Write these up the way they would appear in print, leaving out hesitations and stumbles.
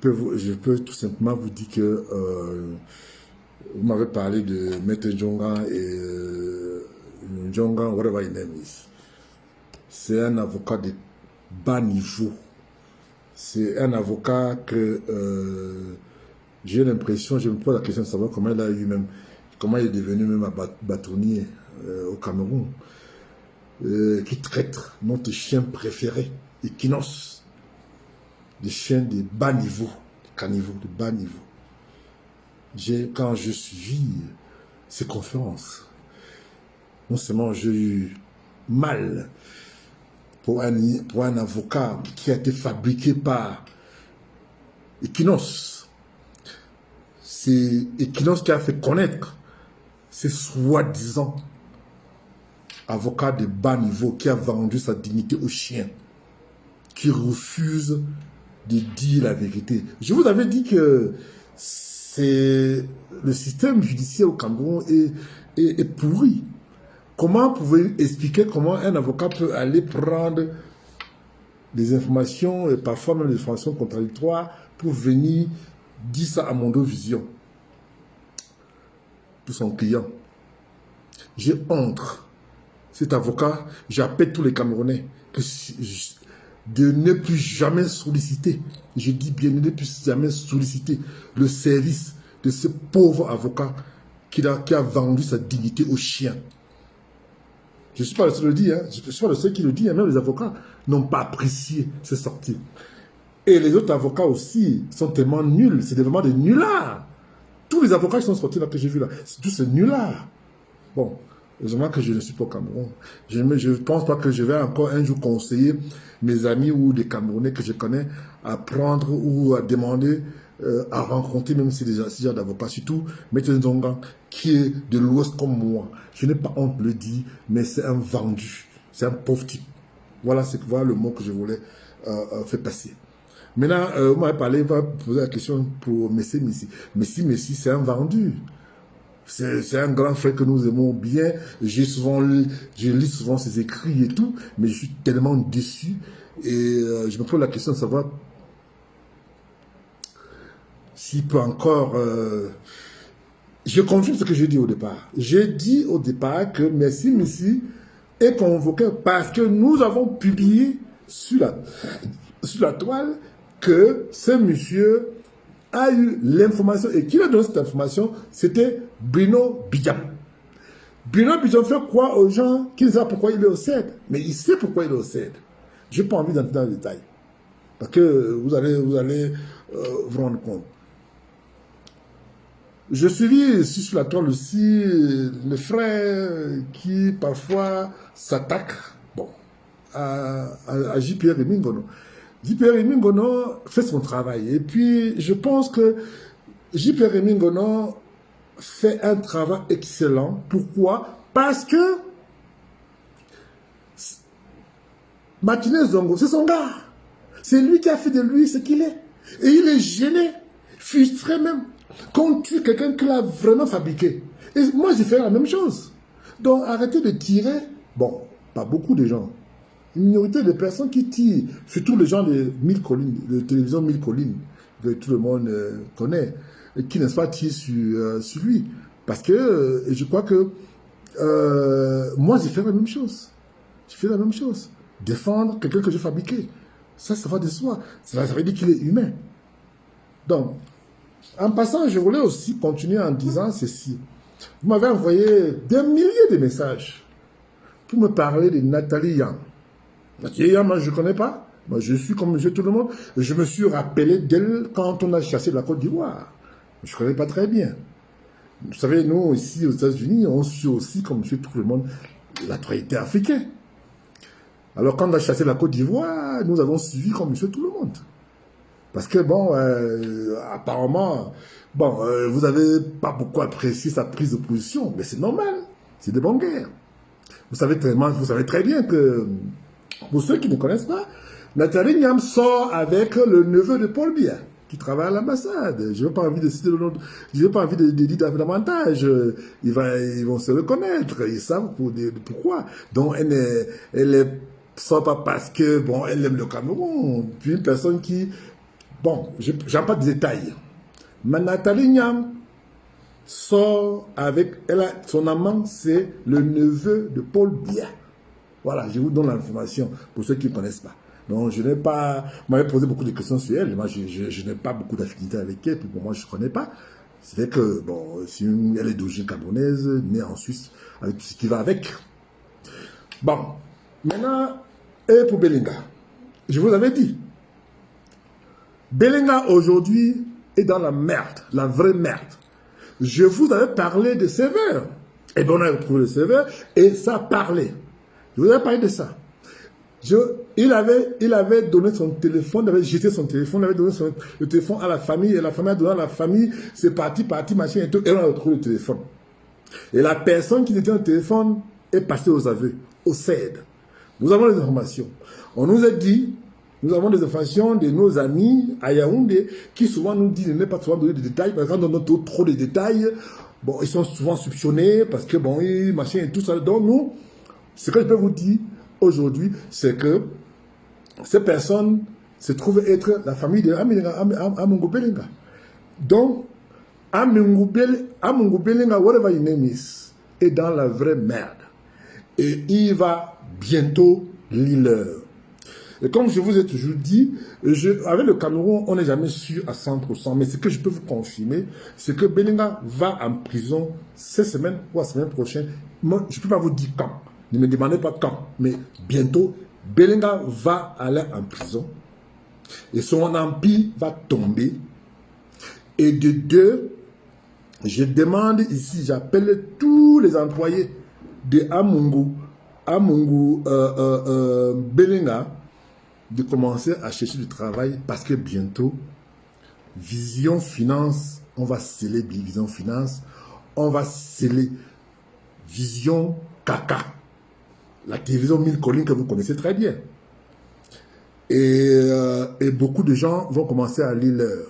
je peux tout simplement vous dire que vous m'avez parlé de Maître Njonga et Njonga, whatever his name is. C'est un avocat de bas niveau. C'est un avocat que j'ai l'impression, je me pose la question de savoir comment il a eu même, comment il est devenu même un bâtonnier au Cameroun, qui traite notre chien préféré, Equinos, des chiens de bas niveau, de caniveau, de bas niveau. Quand je suivis ces conférences, non seulement j'ai eu mal pour un avocat qui a été fabriqué par Equinos. C'est Equinos qui a fait connaître ces soi-disant avocats de bas niveau qui a vendu sa dignité aux chiens, qui refuse de dire la vérité. Je vous avais dit que le système judiciaire au Cameroun est pourri. Comment pouvez-vous expliquer comment un avocat peut aller prendre des informations, et parfois même des informations contradictoires, pour venir dire ça à Mondovision, pour son client? J'ai honte. Cet avocat, j'appelle tous les Camerounais de ne plus jamais solliciter, je dis bien, ne plus jamais solliciter le service de ce pauvre avocat qui a vendu sa dignité aux chiens. Je ne suis pas le seul à le dire, hein. Je ne suis pas le seul qui le dit, hein. Même les avocats n'ont pas apprécié ces sorties. Et les autres avocats aussi sont tellement nuls, c'est vraiment des nullards. Tous les avocats qui sont sortis là, que j'ai vu là, c'est tous ces nullards. Bon, heureusement que je ne suis pas au Cameroun. Je ne pense pas que je vais encore un jour conseiller mes amis ou des Camerounais que je connais à prendre ou à demander, à rencontrer même ces gens d'avocats, surtout Maître Njonga, qui est de l'Ouest comme moi. Je n'ai pas honte de le dire, mais c'est un vendu, c'est un pauvre type. Voilà le mot que je voulais faire passer. Maintenant, vous m'avez parlé, vous m'avez posé la question pour Messi. Messi, c'est un vendu. C'est un grand frère que nous aimons bien. Je lis souvent ses écrits et tout, mais je suis tellement déçu. Et je me pose la question de savoir s'il peut encore... Je confirme ce que j'ai dit au départ. J'ai dit au départ que Messi est convoqué parce que nous avons publié sur la toile que ce monsieur a eu l'information, et qui a donné cette information, c'était Bruno Bidjam. Bruno Bidjam fait croire aux gens qui ne savent pas pourquoi il est au CED, mais il sait pourquoi il est au CED. Je n'ai pas envie d'entrer dans le détail, parce que vous allez vous rendre compte. Je suivis sur la toile aussi les frères qui parfois s'attaquent à J.P.R. et Mingono. J.P.R. Mingono fait son travail. Et puis, je pense que J.P.R. Mingono fait un travail excellent. Pourquoi? Parce que Martinez Zongo, c'est son gars. C'est lui qui a fait de lui ce qu'il est. Et il est gêné, frustré même, qu'on tue quelqu'un qu'il a vraiment fabriqué. Et moi, j'ai fait la même chose. Donc, arrêtez de tirer. Bon, pas beaucoup de gens. Une minorité de personnes qui tirent, surtout les gens de Mille Collines, de télévision Mille Collines, que tout le monde connaît, et qui n'est-ce pas tirent sur lui. Parce que je crois que moi, j'ai fait la même chose. J'ai fait la même chose. Défendre quelqu'un que j'ai fabriqué. Ça va de soi. Ça veut dire qu'il est humain. Donc, en passant, je voulais aussi continuer en disant ceci. Vous m'avez envoyé des milliers de messages pour me parler de Nathalie Yang. Nathalie Yang, moi, je ne connais pas. Moi, je suis comme monsieur tout le monde. Je me suis rappelé d'elle quand on a chassé la Côte d'Ivoire. Je ne connais pas très bien. Vous savez, nous, ici, aux États-Unis, on suit aussi, comme monsieur tout le monde, l'actualité africaine. Alors, quand on a chassé la Côte d'Ivoire, nous avons suivi comme monsieur tout le monde. Parce que, bon, apparemment, bon, vous n'avez pas beaucoup apprécié sa prise de position, mais c'est normal, c'est de bonne guerre. Vous savez très bien que, pour ceux qui ne connaissent pas, Nathalie Niam sort avec le neveu de Paul Biya, qui travaille à l'ambassade. Je n'ai pas envie de citer le nom, je n'ai pas envie de dire davantage. Ils vont se reconnaître, ils savent pourquoi. Donc, elle est sort pas parce que, bon, elle aime le Cameroun. Puis une personne qui Bon, j'en pas de détails. Mais Nathalie Niam sort avec, son amant, c'est le neveu de Paul Biya. Voilà, je vous donne l'information pour ceux qui ne connaissent pas. Donc, je n'ai pas, vous m'avez posé beaucoup de questions sur elle. Moi, je n'ai pas beaucoup d'affinité avec elle, puis pour moi, je ne connais pas. C'est que, bon, elle est d'origine camerounaise, née en Suisse, avec tout ce qui va avec. Bon, maintenant, et pour Belinga. Je vous avais dit, Belinga aujourd'hui est dans la merde, la vraie merde. Je vous avais parlé de Sévère. Et bien, on a retrouvé le Sévère et ça parlait. Je vous avais parlé de ça. Il avait donné son téléphone, il avait jeté son téléphone, il avait donné le téléphone à la famille, et la famille a donné à la famille, c'est parti, machin et tout, et on a retrouvé le téléphone. Et la personne qui détient le téléphone est passée aux aveux, au CED. Nous avons les informations. On nous a dit, nous avons des informations de nos amis à Yaoundé, qui souvent nous disent, ne pas souvent donner des détails, parce que quand on donne trop de détails, bon, ils sont souvent soupçonnés, parce que bon, machin et tout ça. Donc nous, ce que je peux vous dire aujourd'hui, c'est que ces personnes se trouvent être la famille de Amungo Belinga. Donc, Amungo Belinga, whatever your name is, est dans la vraie merde. Et il va bientôt l'heure. Et comme je vous ai toujours dit, avec le Cameroun, on n'est jamais sûr à 100%. Mais ce que je peux vous confirmer, c'est que Belinga va en prison cette semaine ou la semaine prochaine. Moi, je ne peux pas vous dire quand. Ne me demandez pas quand. Mais bientôt, Belinga va aller en prison. Et son empire va tomber. Et de deux, je demande ici, j'appelle tous les employés de Amungu Belinga, de commencer à chercher du travail parce que bientôt, Vision Finance, on va sceller Vision Finance, on va sceller Vision Kaka, la télévision 1000 collines que vous connaissez très bien. Et beaucoup de gens vont commencer à lire l'heure.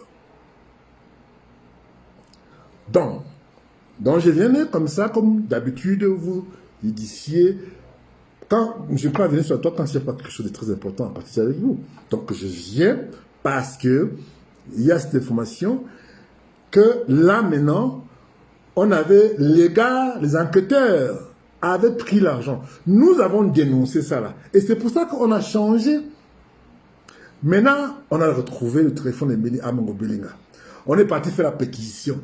Donc je viens comme ça, comme d'habitude, vous disiez, quand je peux venir sur toi quand il n'y a pas quelque chose de très important à partager avec vous. Donc je viens parce que il y a cette information que là maintenant, on avait les gars, les enquêteurs avaient pris l'argent. Nous avons dénoncé ça là. Et c'est pour ça qu'on a changé. Maintenant, on a retrouvé le téléphone de Amungo Belinga. On est parti faire la péquisition.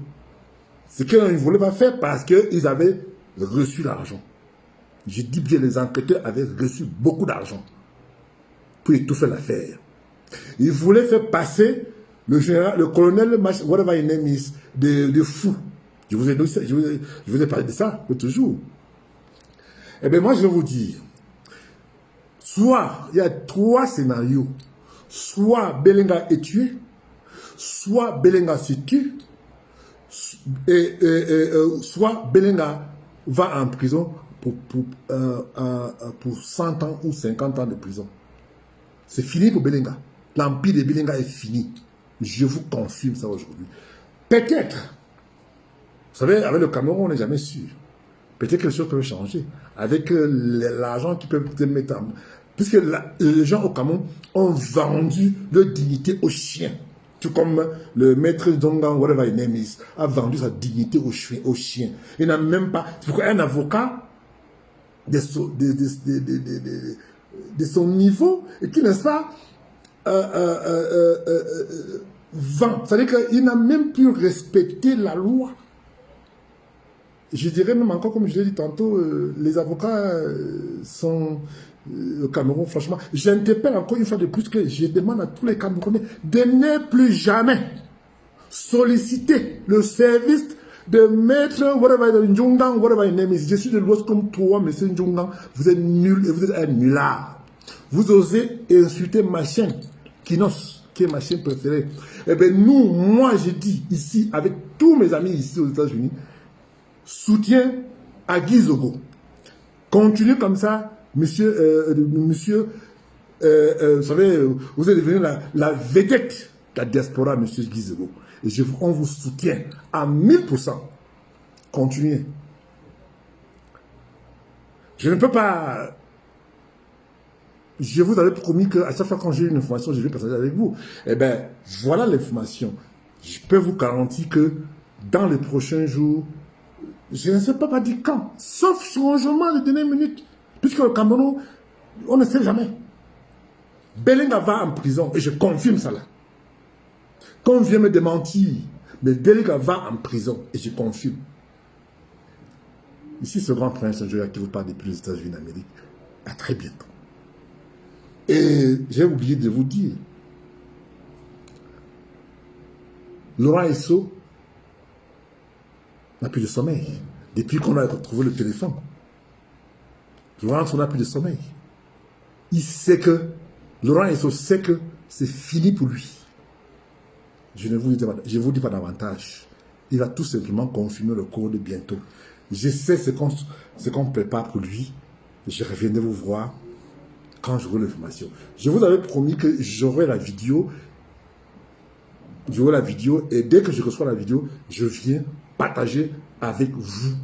Ce qu'ils ne voulaient pas faire parce qu'ils avaient reçu l'argent. Je dis bien, les enquêteurs avaient reçu beaucoup d'argent pour étouffer l'affaire. Ils voulaient faire passer le général, le colonel, whatever his name is, de fou. Je vous ai parlé de ça toujours. Eh bien, moi, je vais vous dire, soit il y a 3 scénarios. Soit Belinga est tué, soit Belinga se tue, soit Belinga va en prison pour 100 ans ou 50 ans de prison. C'est fini pour Belinga. L'empire de Belinga est fini. Je vous confirme ça aujourd'hui. Peut-être, vous savez, avec le Cameroun, on n'est jamais sûr. Peut-être que les choses peuvent changer. Avec l'argent qu'ils peuvent mettre en... Puisque les gens au Cameroun ont vendu leur dignité aux chiens. Tout comme le maître Zongan, whatever his name is, a vendu sa dignité aux chiens. Il n'a même pas... C'est pourquoi un avocat de son niveau, et qui, n'est-ce pas, vend. C'est-à-dire qu'il n'a même plus respecté la loi. Je dirais même encore, comme je l'ai dit tantôt, les avocats sont... au Cameroun, franchement, j'interpelle encore une fois de plus que je demande à tous les Camerounais de ne plus jamais solliciter le service de maître whatever Ndjongan, whatever name is. Je suis de l'Ouest comme toi, monsieur Ndjongan, vous êtes nul et vous êtes un nulard. Vous osez insulter ma chaîne, Kinos, qui est ma chaîne préférée. Eh bien, moi, je dis ici, avec tous mes amis ici aux États-Unis, soutien à Guy Zogo. Continuez comme ça. Monsieur, vous savez, vous êtes devenu la vedette de la diaspora, monsieur Guy Zogo. Et on vous soutient à 1000%. Continuez. Je ne peux pas Je vous avais promis qu'à chaque fois quand j'ai une information, je vais partager avec vous. Eh bien, voilà l'information. Je peux vous garantir que dans les prochains jours, je ne sais pas dire quand, sauf changement de dernière minute, puisque le Cameroun, on ne sait jamais. Belinga va en prison, et je confirme ça là. Quand on vient me démentir, mais Belinga va en prison, et je confirme. Ici, ce grand prince Joya qui vous parle depuis les États-Unis d'Amérique. À très bientôt. Et j'ai oublié de vous dire, Laurent Esso n'a plus de sommeil. Depuis qu'on a retrouvé le téléphone, Laurent Esso n'a plus de sommeil. Il sait que, Laurent Esso sait que c'est fini pour lui. Je ne vous dis pas davantage. Il va tout simplement confirmer le code bientôt. Je sais ce qu'on prépare pour lui. Je reviendrai vous voir quand j'aurai l'information. Je vous avais promis que j'aurai la vidéo. J'aurai la vidéo et dès que je reçois la vidéo, je viens partager avec vous